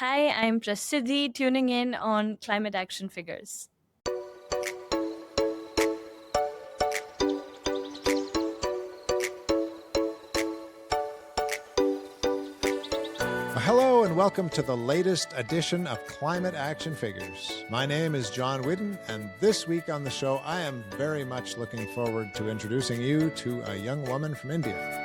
Hi, I'm Prasiddhi tuning in on Climate Action Figures. Hello and welcome to the latest edition of Climate Action Figures. My name is John Whidden, and this week on the show, I am very much looking forward to introducing you to a young woman from India.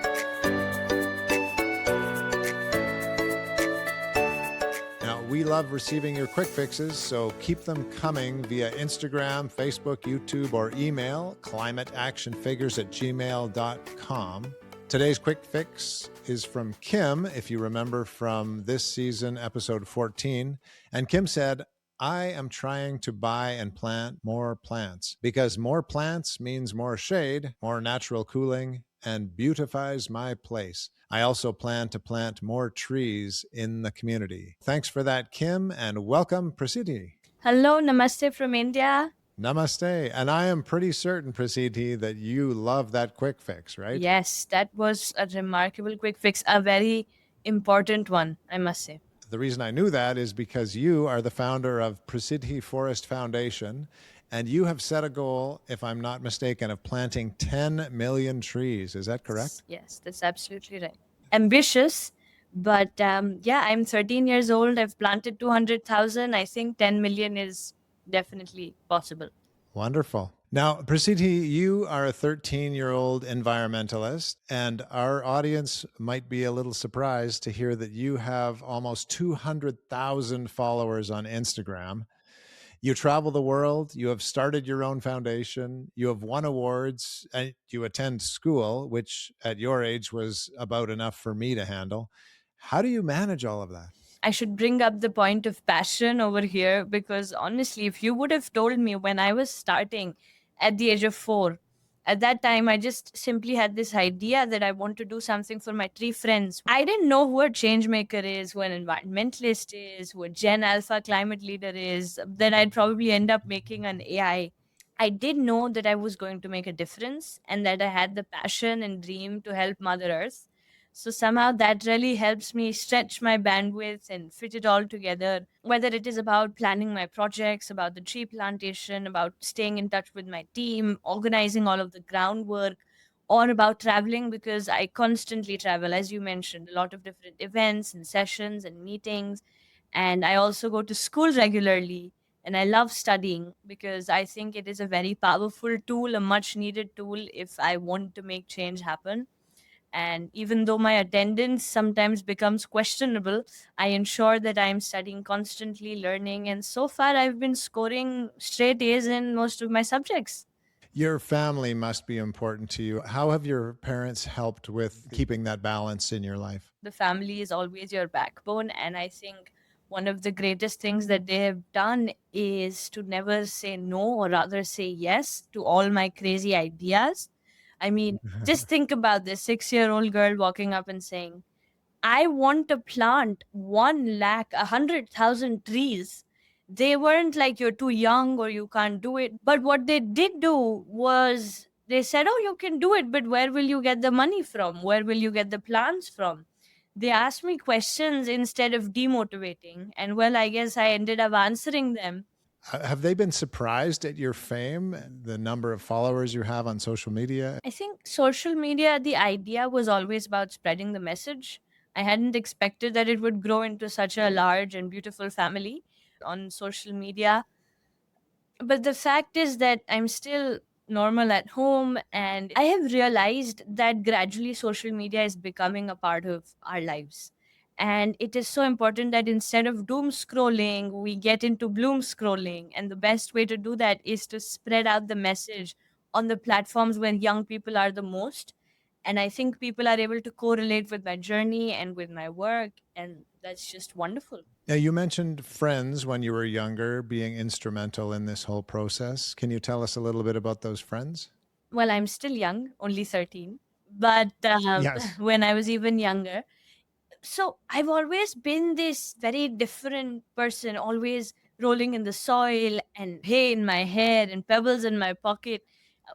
Now, we love receiving your quick fixes, so keep them coming via Instagram, Facebook, YouTube, or email, climateactionfigures@gmail.com. Today's quick fix is from Kim, if you remember from this season, episode 14. And Kim said, I am trying to buy and plant more plants because more plants means more shade, more natural cooling, and beautifies my place. I also plan to plant more trees in the community. Thanks for that, Kim, and welcome, Prasiddhi. Hello, namaste from India. Namaste. And I am pretty certain, Prasiddhi, that you love that quick fix, right? Yes, that was a remarkable quick fix, a very important one, I must say. The reason I knew that is because you are the founder of Prasiddhi Forest Foundation, and you have set a goal, if I'm not mistaken, of planting 10 million trees. Is that correct? Yes, that's absolutely right. Ambitious, but yeah, I'm 13 years old. I've planted 200,000. I think 10 million is definitely possible. Wonderful. Now, Prasiddhi, you are a 13-year-old environmentalist, and our audience might be a little surprised to hear that you have almost 200,000 followers on Instagram. You travel the world, you have started your own foundation, you have won awards, and you attend school, which at your age was about enough for me to handle. How do you manage all of that? I should bring up the point of passion over here because honestly, if you would have told me when I was starting at the age of 4, at that time, I just simply had this idea that I want to do something for my 3 friends. I didn't know who a change maker is, who an environmentalist is, who a Gen Alpha climate leader is, that I'd probably end up making an AI. I did know that I was going to make a difference and that I had the passion and dream to help Mother Earth. So somehow that really helps me stretch my bandwidth and fit it all together, whether it is about planning my projects, about the tree plantation, about staying in touch with my team, organizing all of the groundwork, or about traveling because I constantly travel, as you mentioned, a lot of different events and sessions and meetings. And I also go to school regularly. And I love studying because I think it is a very powerful tool, a much needed tool if I want to make change happen. And even though my attendance sometimes becomes questionable, I ensure that I'm studying constantly, learning. And so far, I've been scoring straight A's in most of my subjects. Your family must be important to you. How have your parents helped with keeping that balance in your life? The family is always your backbone. And I think one of the greatest things that they have done is to never say no, or rather say yes to all my crazy ideas. I mean, just think about this 6-year-old girl walking up and saying, I want to plant 100,000 trees. They weren't like you're too young or you can't do it. But what they did do was they said, oh, you can do it, but where will you get the money from? Where will you get the plants from? They asked me questions instead of demotivating. And well, I guess I ended up answering them. Have they been surprised at your fame, the number of followers you have on social media? I think social media, the idea was always about spreading the message. I hadn't expected that it would grow into such a large and beautiful family on social media. But the fact is that I'm still normal at home, and I have realized that gradually social media is becoming a part of our lives. And it is so important that instead of doom scrolling, we get into bloom scrolling. And the best way to do that is to spread out the message on the platforms where young people are the most. And I think people are able to correlate with my journey and with my work. And that's just wonderful. Now, you mentioned friends when you were younger being instrumental in this whole process. Can you tell us a little bit about those friends? Well, I'm still young, only 13, but Yes. when I was even younger. So I've always been this very different person, always rolling in the soil and hay in my hair and pebbles in my pocket,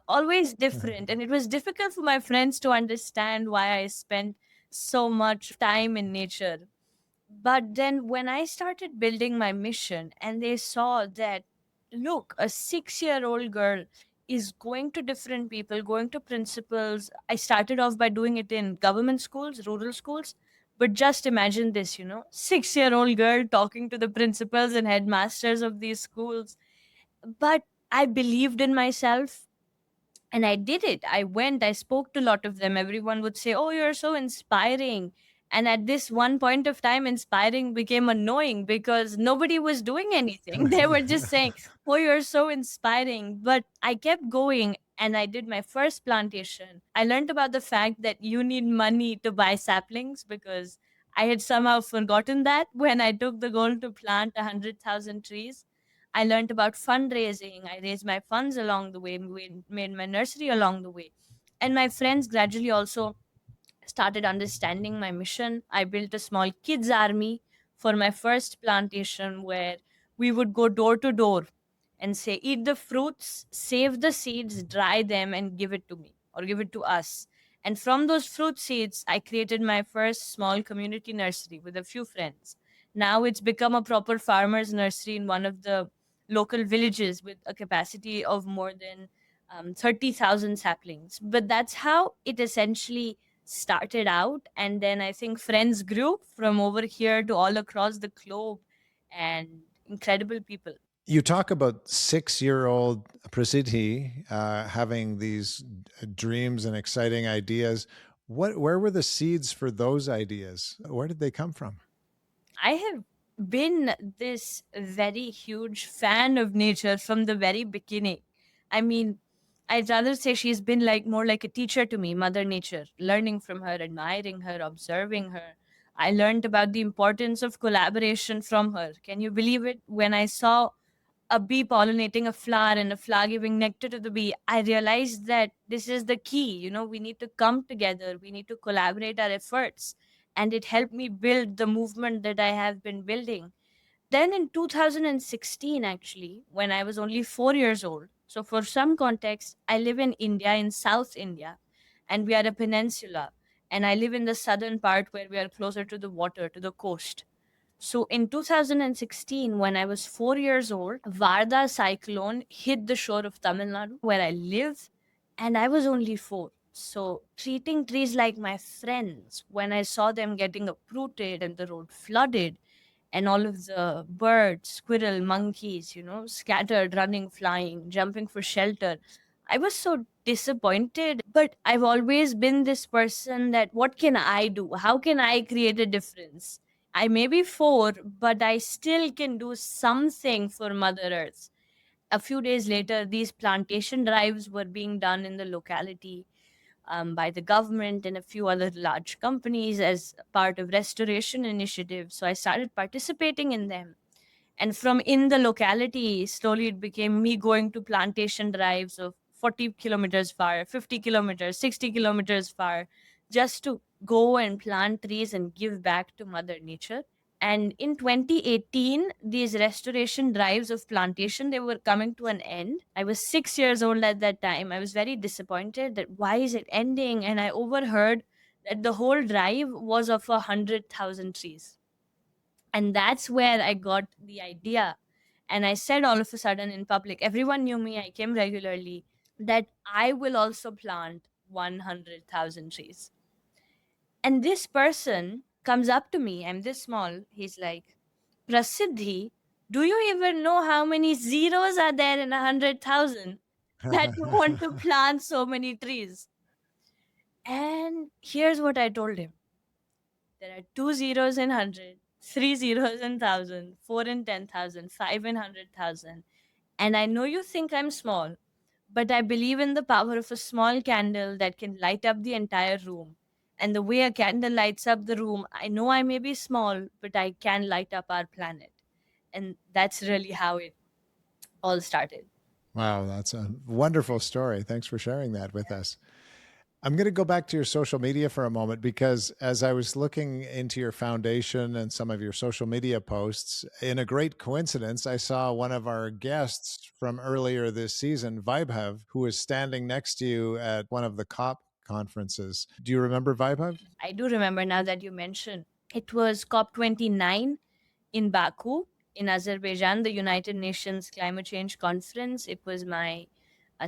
always different. And it was difficult for my friends to understand why I spent so much time in nature. But then when I started building my mission and they saw that, look, a 6 year old girl is going to different people, going to principals. I started off by doing it in government schools, rural schools. But just imagine this, 6 year old girl talking to the principals and headmasters of these schools. But I believed in myself and I did it. I went, I spoke to a lot of them. Everyone would say, "Oh, you're so inspiring." And at this one point of time, inspiring became annoying because nobody was doing anything. They were just saying, "Oh, you're so inspiring." But I kept going and I did my first plantation. I learned about the fact that you need money to buy saplings because I had somehow forgotten that when I took the goal to plant 100,000 trees. I learned about fundraising. I raised my funds along the way, made my nursery along the way. And my friends gradually also started understanding my mission. I built a small kids army for my first plantation where we would go door to door and say, "Eat the fruits, save the seeds, dry them, and give it to me or give it to us." And from those fruit seeds, I created my first small community nursery with a few friends. Now it's become a proper farmer's nursery in one of the local villages with a capacity of more than 30,000 saplings. But that's how it essentially started out. And then I think friends grew from over here to all across the globe and incredible people. You talk about 6-year-old Prasiddhi having these dreams and exciting ideas. Where were the seeds for those ideas? Where did they come from? I have been this very huge fan of nature from the very beginning. I mean, I'd rather say she's been like more like a teacher to me, Mother Nature, learning from her, admiring her, observing her. I learned about the importance of collaboration from her. Can you believe it? When I saw a bee pollinating a flower and a flower giving nectar to the bee, I realized that this is the key. We need to come together, we need to collaborate our efforts. And it helped me build the movement that I have been building. Then in 2016, actually, when I was only 4 years old, so for some context, I live in India, in South India, and we are a peninsula. And I live in the southern part where we are closer to the water, to the coast. So in 2016, when I was 4 years old, Varda cyclone hit the shore of Tamil Nadu, where I live, and I was only four. So treating trees like my friends, when I saw them getting uprooted and the road flooded, and all of the birds, squirrel, monkeys, scattered, running, flying, jumping for shelter, I was so disappointed. But I've always been this person that what can I do? How can I create a difference? I may be four, but I still can do something for Mother Earth. A few days later, these plantation drives were being done in the locality by the government and a few other large companies as part of restoration initiatives. So I started participating in them. And from in the locality, slowly it became me going to plantation drives of 40 kilometers far, 50 kilometers, 60 kilometers far, just to go and plant trees and give back to Mother Nature. And in 2018, these restoration drives of plantation, they were coming to an end. I was 6 years old at that time. I was very disappointed that why is it ending? And I overheard that the whole drive was of 100,000 trees. And that's where I got the idea. And I said all of a sudden in public, everyone knew me, I came regularly, that I will also plant 100,000 trees. And this person comes up to me, I'm this small, he's like, "Prasiddhi, do you even know how many zeros are there in 100,000 that you want to plant so many trees?" And here's what I told him: there are two zeros in 100, three zeros in 1,000, four in 10,000, five in 100,000. And I know you think I'm small, but I believe in the power of a small candle that can light up the entire room. And the way a candle lights up the room, I know I may be small, but I can light up our planet. And that's really how it all started. Wow, that's a wonderful story. Thanks for sharing that with us. I'm going to go back to your social media for a moment because as I was looking into your foundation and some of your social media posts, in a great coincidence, I saw one of our guests from earlier this season, Vaibhav, who was standing next to you at one of the COP conferences. Do you remember Vaibhav? I do remember now that you mention. It was COP29 in Baku, in Azerbaijan, the United Nations Climate Change Conference. It was my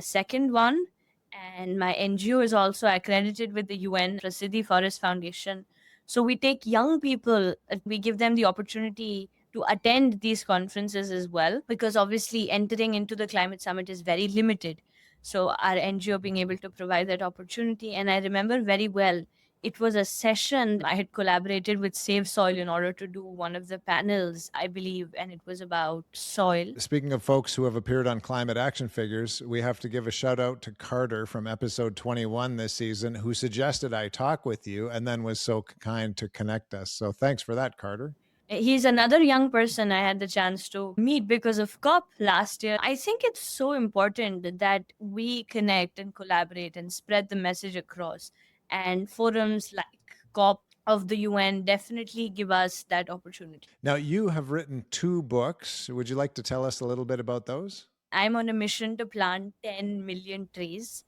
second one. And my NGO is also accredited with the UN Prasiddhi Forest Foundation. So we take young people, we give them the opportunity to attend these conferences as well, because obviously entering into the climate summit is very limited. So our NGO being able to provide that opportunity. And I remember very well, it was a session. I had collaborated with Save Soil in order to do one of the panels, I believe, and it was about soil. Speaking of folks who have appeared on Climate Action Figures, we have to give a shout out to Carter from episode 21 this season, who suggested I talk with you and then was so kind to connect us. So thanks for that, Carter. He's another young person I had the chance to meet because of COP last year. I think it's so important that we connect and collaborate and spread the message across. And forums like COP of the UN definitely give us that opportunity. Now, you have written 2 books. Would you like to tell us a little bit about those? I'm on a mission to plant 10 million trees.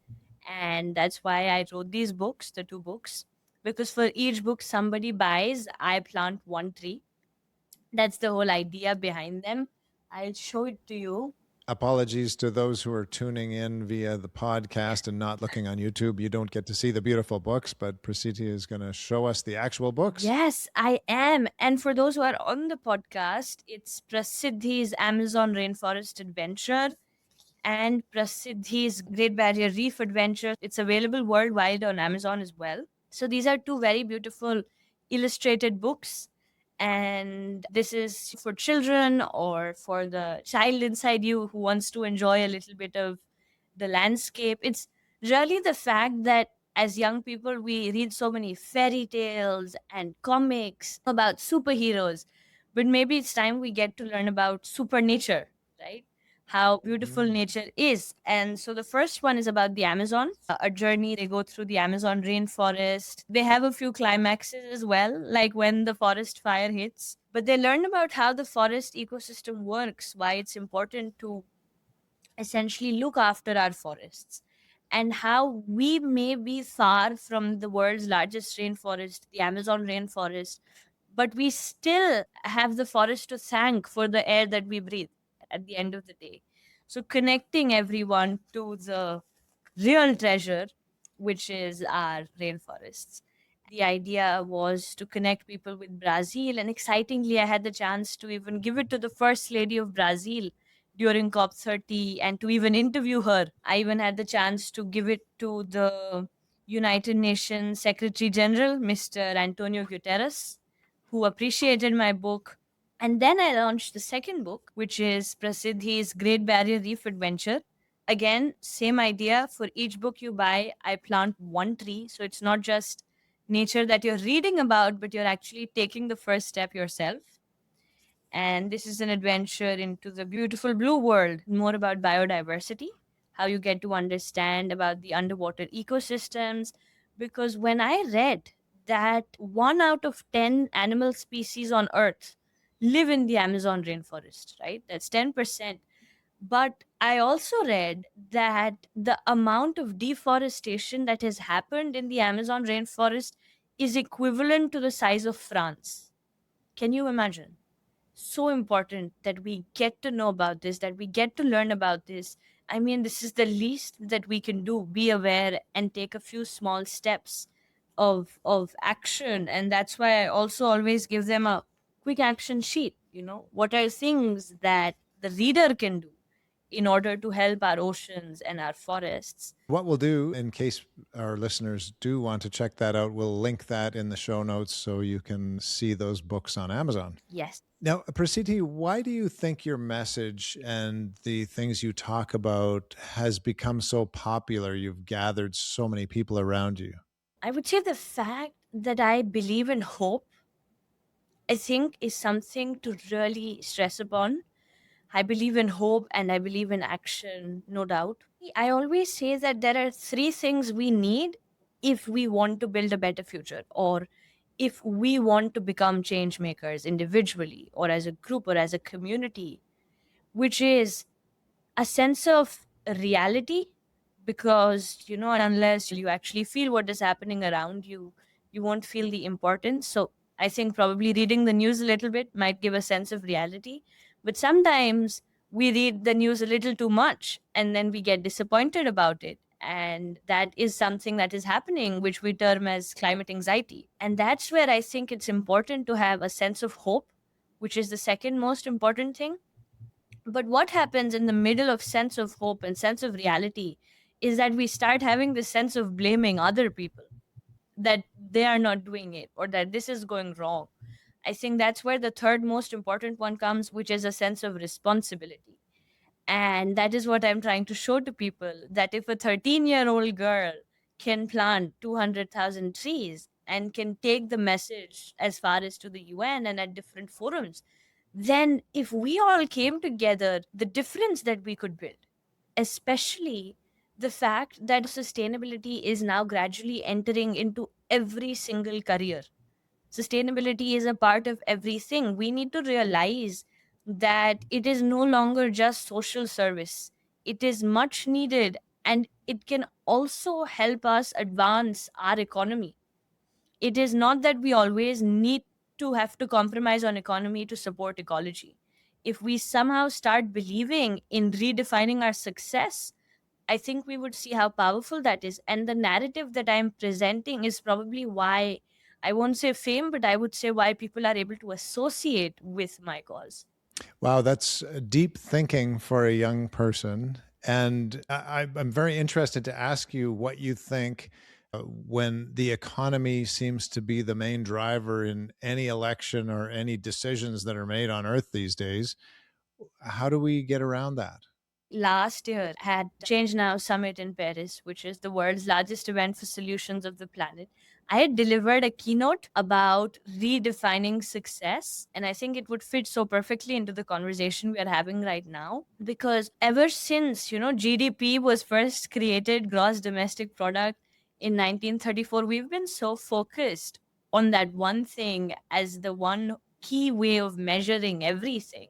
And that's why I wrote these books, the 2 books. Because for each book somebody buys, I plant 1 tree. That's the whole idea behind them. I'll show it to you. Apologies to those who are tuning in via the podcast and not looking on YouTube. You don't get to see the beautiful books, but Prasiddhi is going to show us the actual books. Yes, I am. And for those who are on the podcast, it's Prasiddhi's Amazon Rainforest Adventure and Prasiddhi's Great Barrier Reef Adventure. It's available worldwide on Amazon as well. So these are 2 very beautiful illustrated books. And this is for children or for the child inside you who wants to enjoy a little bit of the landscape. It's really the fact that as young people, we read so many fairy tales and comics about superheroes, but maybe it's time we get to learn about super nature, right? How beautiful nature is. And so the first one is about the Amazon, a journey. They go through the Amazon rainforest. They have a few climaxes as well, like when the forest fire hits. But they learn about how the forest ecosystem works, why it's important to essentially look after our forests, and how we may be far from the world's largest rainforest, the Amazon rainforest, but we still have the forest to thank for the air that we breathe at the end of the day. So, connecting everyone to the real treasure, which is our rainforests. The idea was to connect people with Brazil, and excitingly, I had the chance to even give it to the First Lady of Brazil during COP30 and to even interview her. I even had the chance to give it to the United Nations Secretary General, Mr. Antonio Guterres, who appreciated my book. And then I launched the second book, which is Prasiddhi's Great Barrier Reef Adventure. Again, same idea. For each book you buy, I plant 1 tree. So it's not just nature that you're reading about, but you're actually taking the first step yourself. And this is an adventure into the beautiful blue world, more about biodiversity, how you get to understand about the underwater ecosystems. Because when I read that 1 out of 10 animal species on Earth live in the Amazon rainforest, right? That's 10%. But I also read that the amount of deforestation that has happened in the Amazon rainforest is equivalent to the size of France. Can you imagine? So important that we get to know about this, that we get to learn about this. I mean, this is the least that we can do, be aware and take a few small steps of action. And that's why I also always give them a quick action sheet. What are things that the reader can do in order to help our oceans and our forests? What we'll do, in case our listeners do want to check that out, we'll link that in the show notes so you can see those books on Amazon. Yes. Now, Prasiddhi, why do you think your message and the things you talk about has become so popular? You've gathered so many people around you. I would say the fact that I believe in hope, I think, is something to really stress upon. I believe in hope and I believe in action, no doubt. I always say that there are 3 things we need if we want to build a better future, or if we want to become change makers individually or as a group or as a community, which is a sense of reality. Because, unless you actually feel what is happening around you, you won't feel the importance. So I think probably reading the news a little bit might give a sense of reality. But sometimes we read the news a little too much and then we get disappointed about it. And that is something that is happening, which we term as climate anxiety. And that's where I think it's important to have a sense of hope, which is the second most important thing. But what happens in the middle of sense of hope and sense of reality is that we start having this sense of blaming other people, that they are not doing it or that this is going wrong. I think that's where the third most important one comes, which is a sense of responsibility. And that is what I'm trying to show to people, that if a 13-year-old girl can plant 200,000 trees and can take the message as far as to the UN and at different forums, then if we all came together, the difference that we could build, especially the fact that sustainability is now gradually entering into every single career. Sustainability is a part of everything. We need to realize that it is no longer just social service, it is much needed, and it can also help us advance our economy. It is not that we always need to have to compromise on economy to support ecology. If we somehow start believing in redefining our success, I think we would see how powerful that is. And the narrative that I'm presenting is probably why, I won't say fame, but I would say why people are able to associate with my cause. Wow, that's deep thinking for a young person. And I'm very interested to ask you what you think when the economy seems to be the main driver in any election or any decisions that are made on Earth these days. How do we get around that? Last year had Change Now Summit in Paris, which is the world's largest event for solutions of the planet. I had delivered a keynote about redefining success, and I think it would fit so perfectly into the conversation we are having right now. Because ever since, GDP was first created, gross domestic product, in 1934, we've been so focused on that one thing as the one key way of measuring everything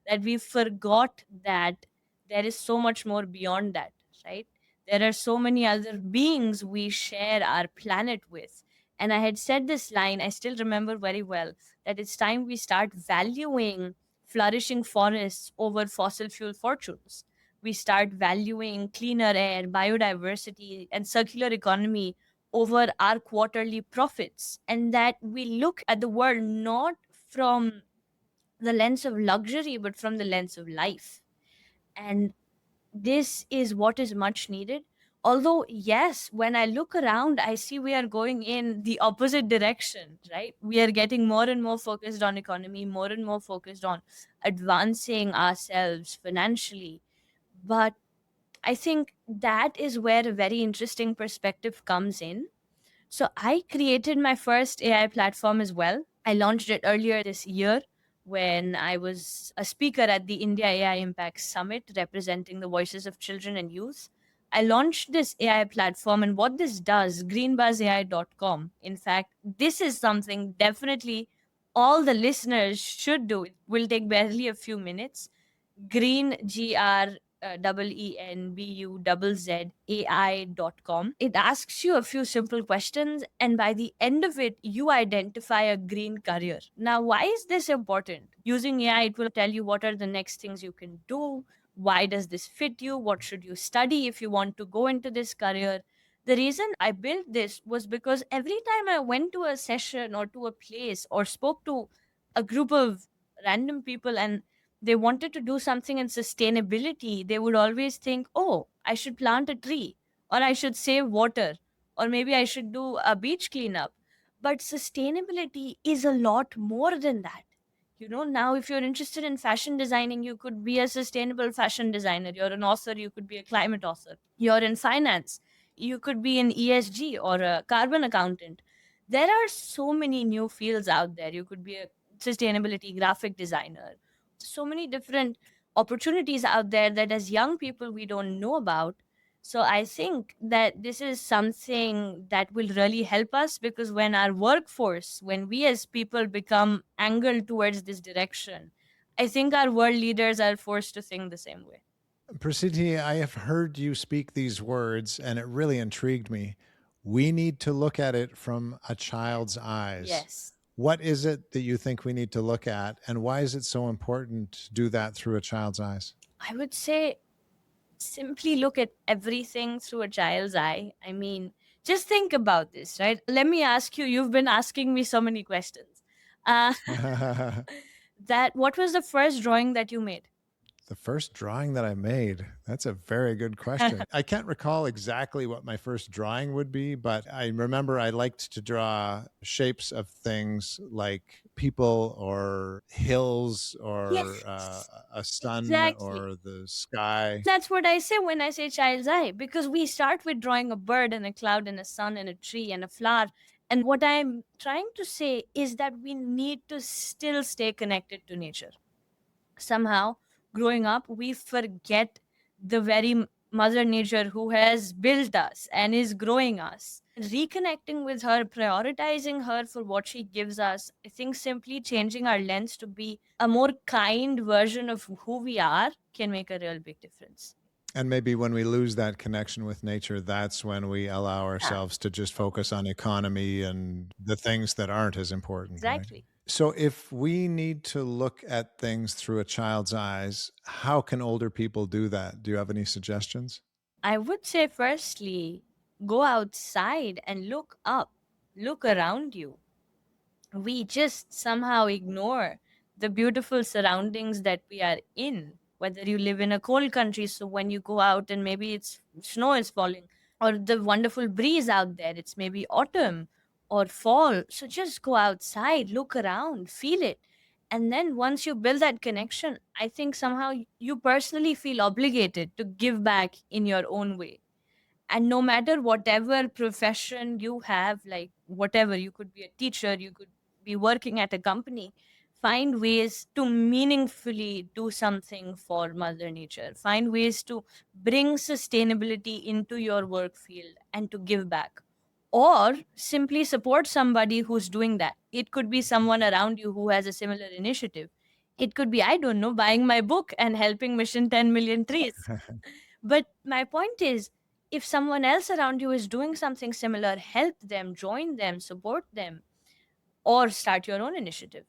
that we forgot that there is so much more beyond that, right? There are so many other beings we share our planet with. And I had said this line, I still remember very well, that it's time we start valuing flourishing forests over fossil fuel fortunes. We start valuing cleaner air, biodiversity, and circular economy over our quarterly profits. And that we look at the world not from the lens of luxury, but from the lens of life. And this is what is much needed. Although, yes, when I look around, I see we are going in the opposite direction, right? We are getting more and more focused on economy, more and more focused on advancing ourselves financially. But I think that is where a very interesting perspective comes in. So I created my first AI platform as well. I launched it earlier this year when I was a speaker at the India AI Impact Summit representing the voices of children and youth. I launched this AI platform, and what this does, greenbuzzai.com. In fact, this is something definitely all the listeners should do. It will take barely a few minutes. Green, GREENBUZZAI.com. It asks you a few simple questions, and by the end of it, you identify a green career. Now, why is this important? Using AI, it will tell you what are the next things you can do. Why does this fit you? What should you study if you want to go into this career? The reason I built this was because every time I went to a session or to a place or spoke to a group of random people and they wanted to do something in sustainability, they would always think, oh, I should plant a tree, or I should save water, or maybe I should do a beach cleanup. But sustainability is a lot more than that. Now if you're interested in fashion designing, you could be a sustainable fashion designer. You're an author, you could be a climate author. You're in finance, you could be an ESG or a carbon accountant. There are so many new fields out there. You could be a sustainability graphic designer. So many different opportunities out there that as young people we don't know about. So I think that this is something that will really help us, because when our workforce, when we as people become angled towards this direction, I think our world leaders are forced to think the same way. Prasiti, I have heard you speak these words and it really intrigued me. We need to look at it from a child's eyes. Yes. What is it that you think we need to look at, and why is it so important to do that through a child's eyes? I would say simply look at everything through a child's eye. I mean, just think about this, right? Let me ask you, you've been asking me so many questions. Uh, that what was the first drawing that you made? The first drawing that I made, that's a very good question. I can't recall exactly what my first drawing would be, but I remember I liked to draw shapes of things like people or hills or Yes, a sun exactly. or the sky. That's what I say when I say child's eye, because we start with drawing a bird and a cloud and a sun and a tree and a flower. And what I'm trying to say is that we need to still stay connected to nature. Somehow, growing up, we forget the very mother nature who has built us and is growing us. Reconnecting with her, prioritizing her for what she gives us, I think simply changing our lens to be a more kind version of who we are can make a real big difference. And maybe when we lose that connection with nature, that's when we allow Yeah, ourselves to just focus on economy and the things that aren't as important, right? exactly. So, if we need to look at things through a child's eyes, how can older people do that? Do you have any suggestions? I would say, firstly, go outside and look up, look around you. We just somehow ignore the beautiful surroundings that we are in, whether you live in a cold country, so when you go out and maybe it's snow is falling, or the wonderful breeze out there, it's maybe autumn or fall, so just go outside, look around, feel it. And then once you build that connection, I think somehow you personally feel obligated to give back in your own way. And no matter whatever profession you have, like whatever, you could be a teacher, you could be working at a company, find ways to meaningfully do something for mother nature, find ways to bring sustainability into your work field and to give back, or simply support somebody who's doing that. It could be someone around you who has a similar initiative. It could be, I don't know, buying my book and helping mission 10 million trees. But my point is, if someone else around you is doing something similar, help them, join them, support them, or start your own initiative.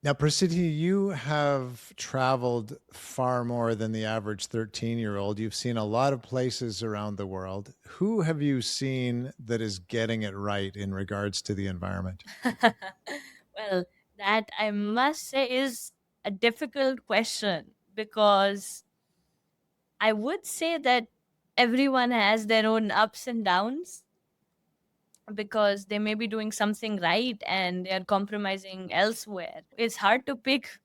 Now, Prasiddhi, you have traveled far more than the average 13-year-old. You've seen a lot of places around the world. Who have you seen that is getting it right in regards to the environment? Well, that I must say is a difficult question, because I would say that everyone has their own ups and downs, because they may be doing something right and they are compromising elsewhere. It's hard to pick,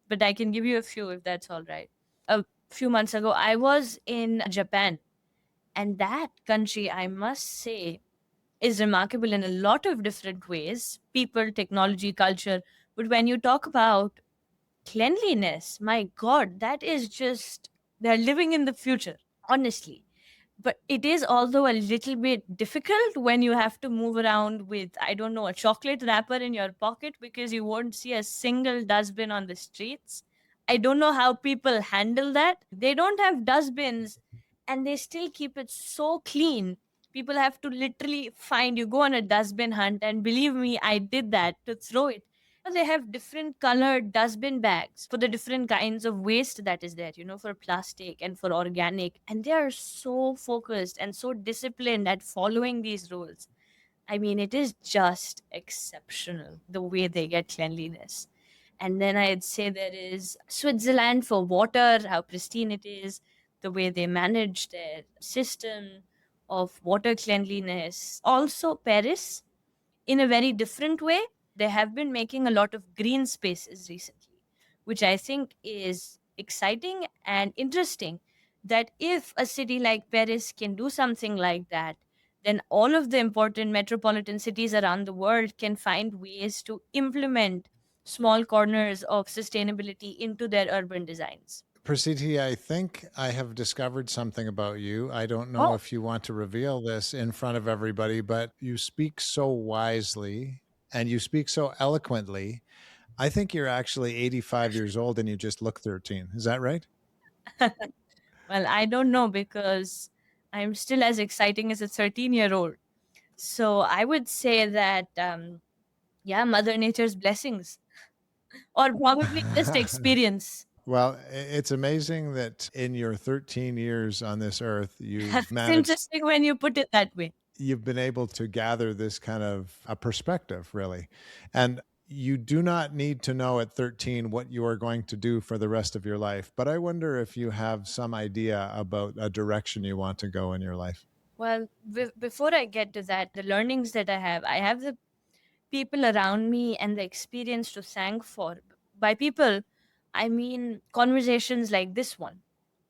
but I can give you a few if that's all right. A few months ago, I was in Japan, and that country, I must say, is remarkable in a lot of different ways: people, technology, culture. But when you talk about cleanliness, my God, that is just, they're living in the future, honestly. But it is although a little bit difficult when you have to move around with, I don't know, a chocolate wrapper in your pocket because you won't see a single dustbin on the streets. I don't know how people handle that. They don't have dustbins and they still keep it so clean. People have to literally find, you go on a dustbin hunt, and believe me, I did that to throw it. They have different colored dustbin bags for the different kinds of waste that is there, for plastic and for organic. And they are so focused and so disciplined at following these rules. I mean, it is just exceptional the way they get cleanliness. And then I'd say there is Switzerland for water, how pristine it is, the way they manage their system of water cleanliness. Also, Paris, in a very different way. They have been making a lot of green spaces recently, which I think is exciting and interesting. That if a city like Paris can do something like that, then all of the important metropolitan cities around the world can find ways to implement small corners of sustainability into their urban designs. Prasiti, I think I have discovered something about you. I don't know Oh, if you want to reveal this in front of everybody, but you speak so wisely and you speak so eloquently. I think you're actually 85 years old and you just look 13. Is that right? well, I don't know, because I'm still as exciting as a 13-year-old. So I would say that Yeah, Mother Nature's blessings, or probably just experience. Well, it's amazing that in your 13 years on this earth, you've It's managed, interesting when you put it that way. you've been able to gather this kind of a perspective, really. And you do not need to know at 13 what you are going to do for the rest of your life. But I wonder if you have some idea about a direction you want to go in your life. Well, before I get to that, the learnings that I have the people around me and the experience to thank for. By people, I mean conversations like this one,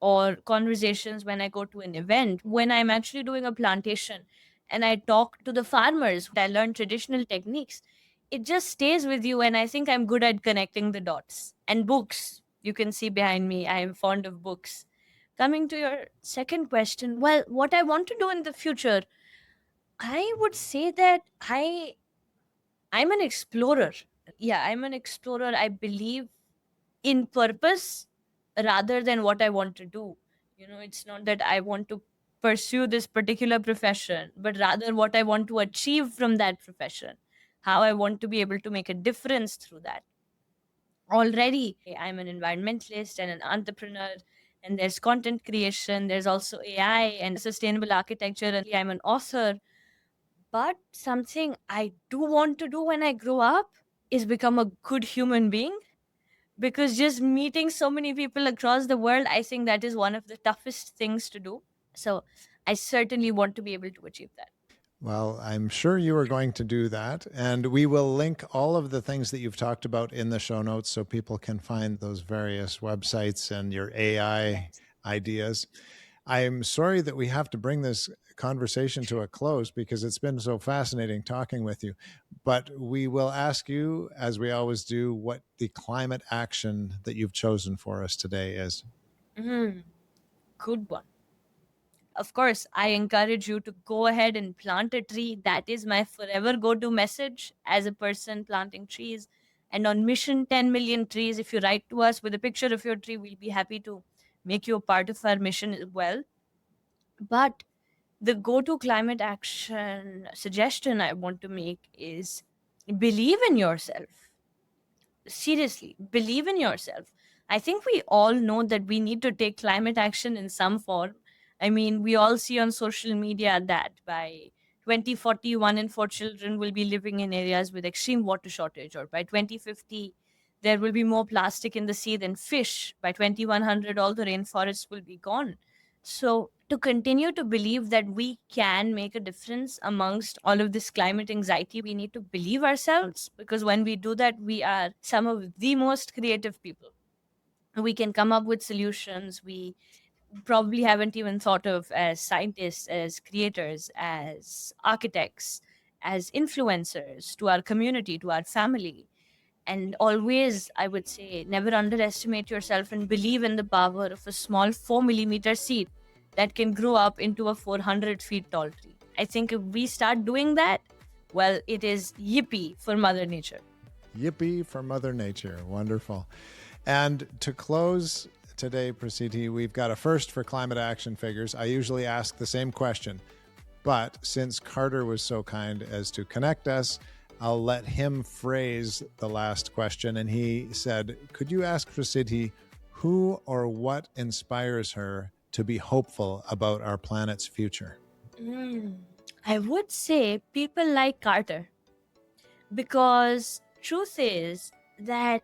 or conversations when I go to an event, when I'm actually doing a plantation and I talk to the farmers, I learn traditional techniques. It just stays with you, and I think I'm good at connecting the dots. And books, you can see behind me, I am fond of books. Coming to your second question, well, what I want to do in the future, I would say that I'm an explorer. Yeah, I'm an explorer. I believe in purpose rather than what I want to do. It's not that I want to pursue this particular profession, but rather what I want to achieve from that profession, how I want to be able to make a difference through that. Already, I'm an environmentalist and an entrepreneur, and there's content creation, there's also AI and sustainable architecture, and I'm an author. But something I do want to do when I grow up is become a good human being, because just meeting so many people across the world, I think that is one of the toughest things to do. So I certainly want to be able to achieve that. Well, I'm sure you are going to do that. And we will link all of the things that you've talked about in the show notes so people can find those various websites and your AI Yes. ideas. I'm sorry that we have to bring this conversation to a close because it's been so fascinating talking with you. But we will ask you, as we always do, what the climate action that you've chosen for us today is. Good one. Of course, I encourage you to go ahead and plant a tree. That is my forever go to message as a person planting trees. And on Mission 10 Million Trees, if you write to us with a picture of your tree, we'll be happy to make you a part of our mission as well. But the go to climate action suggestion I want to make is believe in yourself. Seriously, believe in yourself. I think we all know that we need to take climate action in some form. I mean, we all see on social media that by 2040, 1 in 4 children will be living in areas with extreme water shortage, or by 2050, there will be more plastic in the sea than fish. By 2100, all the rainforests will be gone. So, to continue to believe that we can make a difference amongst all of this climate anxiety, we need to believe ourselves, because when we do that, we are some of the most creative people. We can come up with solutions we probably haven't even thought of as scientists, as creators, as architects, as influencers to our community, to our family. And always, I would say, never underestimate yourself and believe in the power of a small 4 millimeter seed that can grow up into a 400 feet tall tree. I think if we start doing that, well, it is yippee for Mother Nature. Yippee for Mother Nature. Wonderful. And to close today, Prasiti, we've got a first for climate action figures. I usually ask the same question, but since Carter was so kind as to connect us, I'll let him phrase the last question. And he said, could you ask Prasiti who or what inspires her to be hopeful about our planet's future? I would say people like Carter, because truth is that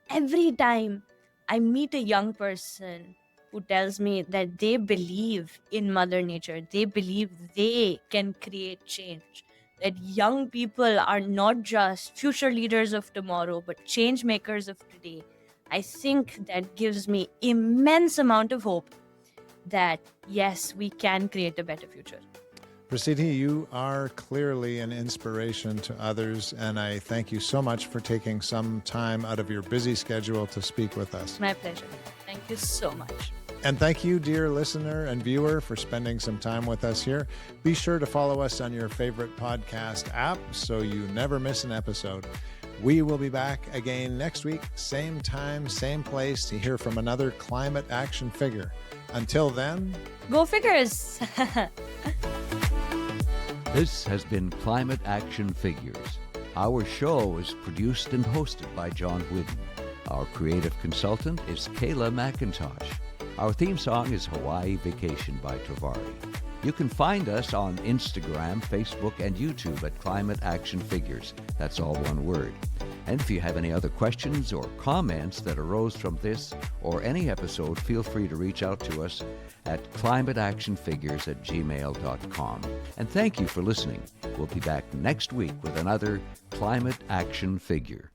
every time I meet a young person who tells me that they believe in Mother Nature, they believe they can create change, that young people are not just future leaders of tomorrow, but change makers of today, I think that gives me immense amount of hope that yes, we can create a better future. Prasiti, you are clearly an inspiration to others, and I thank you so much for taking some time out of your busy schedule to speak with us. My pleasure. Thank you so much. And thank you, dear listener and viewer, for spending some time with us here. Be sure to follow us on your favorite podcast app so you never miss an episode. We will be back again next week, same time, same place, to hear from another climate action figure. Until then, go figures. This has been Climate Action Figures, Our show is produced and hosted by John Whidden. Our creative consultant is Kayla McIntosh. Our theme song is Hawaii Vacation by Travari. You can find us on Instagram, Facebook, and YouTube at Climate Action Figures. That's all one word. And if you have any other questions or comments that arose from this or any episode, feel free to reach out to us at climateactionfigures@gmail.com. And thank you for listening. We'll be back next week with another Climate Action Figure.